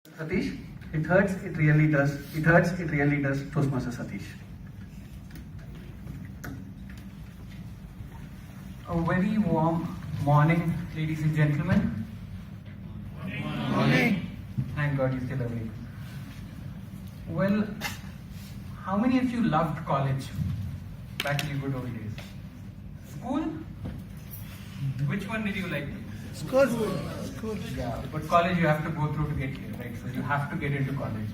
Satish, it hurts, it really does. It hurts, it really does. Toastmaster Satish. A very warm morning, ladies and gentlemen. Morning. Thank God you're still awake. Well, how many of you loved college back in your good old days? School? Which one did you like? School. Yeah, but college you have to go through to get here, right? So you have to get into college.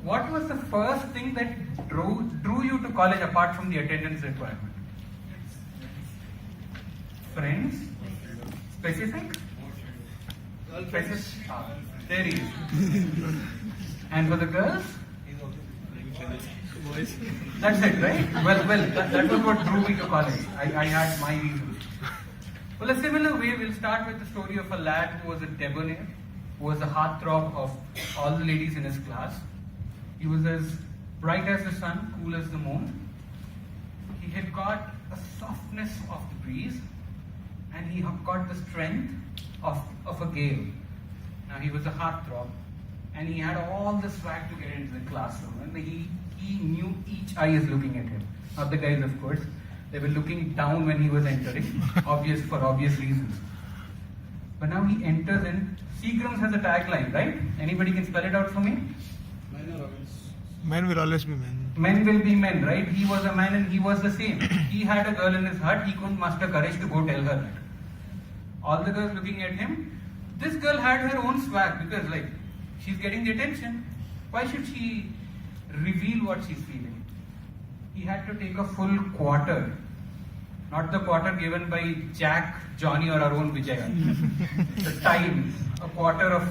What was the first thing that drew you to college apart from the attendance requirement? Friends? Specific? Specific? There he is. And for the girls? That's it, right? Well, that was what drew me to college. I had my reasons. Well, a similar way, we'll start with the story of a lad who was a debonair, who was a heartthrob of all the ladies in his class. He was as bright as the sun, cool as the moon. He had got a softness of the breeze, and he had got the strength of a gale. Now, he was a heartthrob, and he had all the swag to get into the classroom, and he knew each eye is looking at him. Not the guys, of course. They were looking down when he was entering, for obvious reasons. But now he enters in. Seagrams has a tagline, right? Anybody can spell it out for me? Men will always be men. Men will be men, right? He was a man and he was the same. He had a girl in his heart, he couldn't muster courage to go tell her that. All the girls looking at him. This girl had her own swag because, she's getting the attention. Why should she reveal what she's feeling? He had to take a full quarter, not the quarter given by Jack, Johnny, or our own Vijaya. The time, a quarter of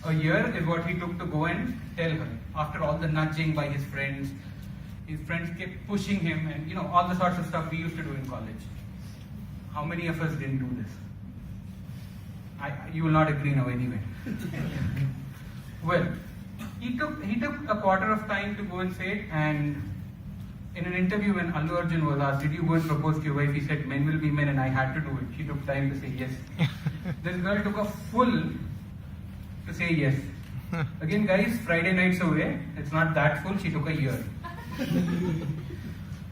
a year is what he took to go and tell her. After all the nudging by his friends kept pushing him, and all the sorts of stuff we used to do in college. How many of us didn't do this? You will not agree now anyway. Well, he took a quarter of time to go and say it, and in an interview when Allu Arjun was asked, did you go and propose to your wife? He said, men will be men and I had to do it. She took time to say yes. This girl took a full to say yes. Again guys, Friday night's away. It's not that full. She took a year.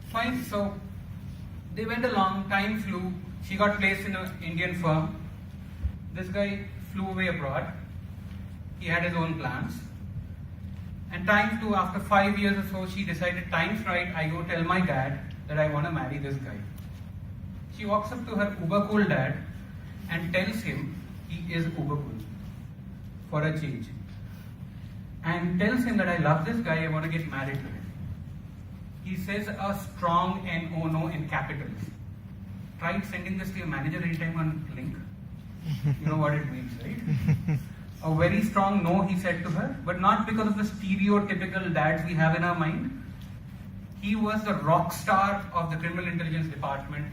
Fine. So they went along. Time flew. She got placed in an Indian firm. This guy flew away abroad. He had his own plans. And time flew. After 5 years or so, she decided, time's right, I go tell my dad that I want to marry this guy. She walks up to her uber cool dad and tells him he is uber cool for a change. And tells him that I love this guy, I want to get married to him. He says a strong no in capitals. Tried sending this to your manager anytime on link. You know what it means, right? A very strong no, he said to her, but not because of the stereotypical dads we have in our mind. He was the rock star of the criminal intelligence department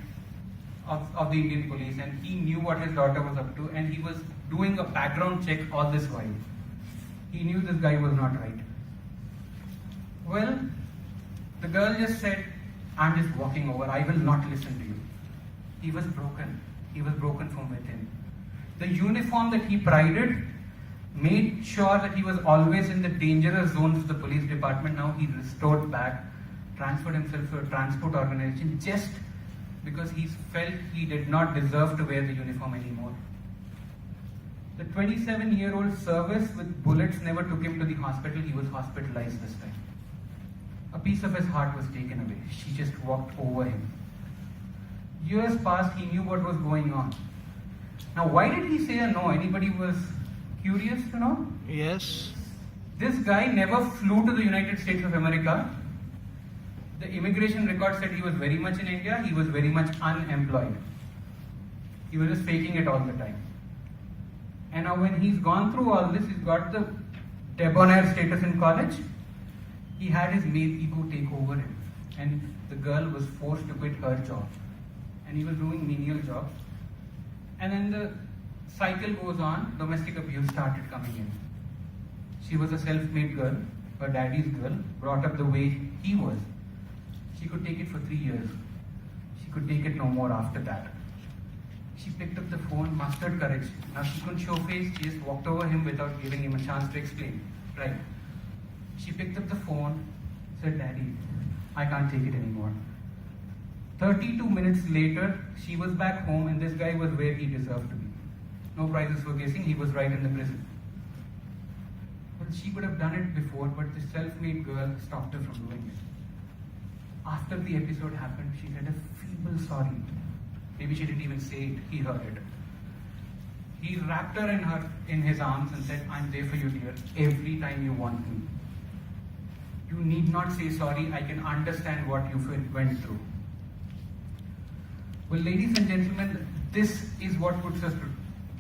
of the Indian police, and he knew what his daughter was up to, and he was doing a background check all this while. He knew this guy was not right. Well, the girl just said, I'm just walking over, I will not listen to you. He was broken. He was broken from within. The uniform that he prided made sure that he was always in the dangerous zones of the police department. Now he restored back, transferred himself to a transport organization just because he felt he did not deserve to wear the uniform anymore. The 27-year-old service with bullets never took him to the hospital. He was hospitalized this time. A piece of his heart was taken away. She just walked over him. Years passed, he knew what was going on. Now, why did he say a no? Anybody was curious to know? Yes. This guy never flew to the United States of America. The immigration record said he was very much in India. He was very much unemployed. He was just faking it all the time. And now when he's gone through all this, he's got the debonair status in college. He had his male ego take over him. And the girl was forced to quit her job. And he was doing menial jobs. And then the cycle goes on, domestic abuse started coming in. She was a self-made girl, her daddy's girl, brought up the way he was. She could take it for 3 years. She could take it no more after that. She picked up the phone, mustered courage. Now she couldn't show face, she just walked over him without giving him a chance to explain. Right. She picked up the phone, said, "Daddy, I can't take it anymore." 32 minutes later, she was back home and this guy was where he deserved to be. No prizes for guessing, he was right in the prison. Well, she would have done it before, but the self-made girl stopped her from doing it. After the episode happened, she said a feeble sorry. Maybe she didn't even say it, he heard it. He wrapped her in his arms and said, "I'm there for you, dear, every time you want me. You need not say sorry, I can understand what you went through." Well, ladies and gentlemen, this is what puts us to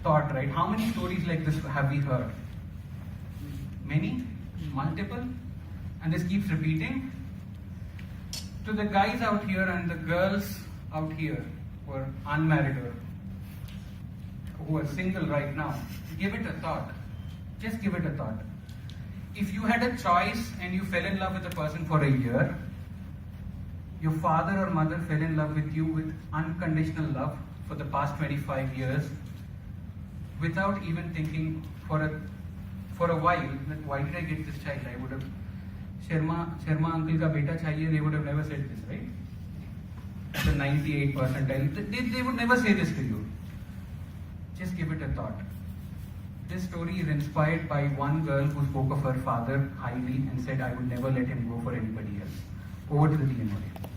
thought, right? How many stories like this have we heard? Many? Multiple? And this keeps repeating? To the guys out here and the girls out here who are unmarried or who are single right now, give it a thought. Just give it a thought. If you had a choice and you fell in love with a person for a year, your father or mother fell in love with you with unconditional love for the past 25 years, without even thinking for a while that why did I get this child? I would have Sharma uncle ka beta chahiye. They would have never said this, right? The 98 percentile. They would never say this to you. Just give it a thought. This story is inspired by one girl who spoke of her father highly and said, "I would never let him go for anybody else." Over to the TM audience.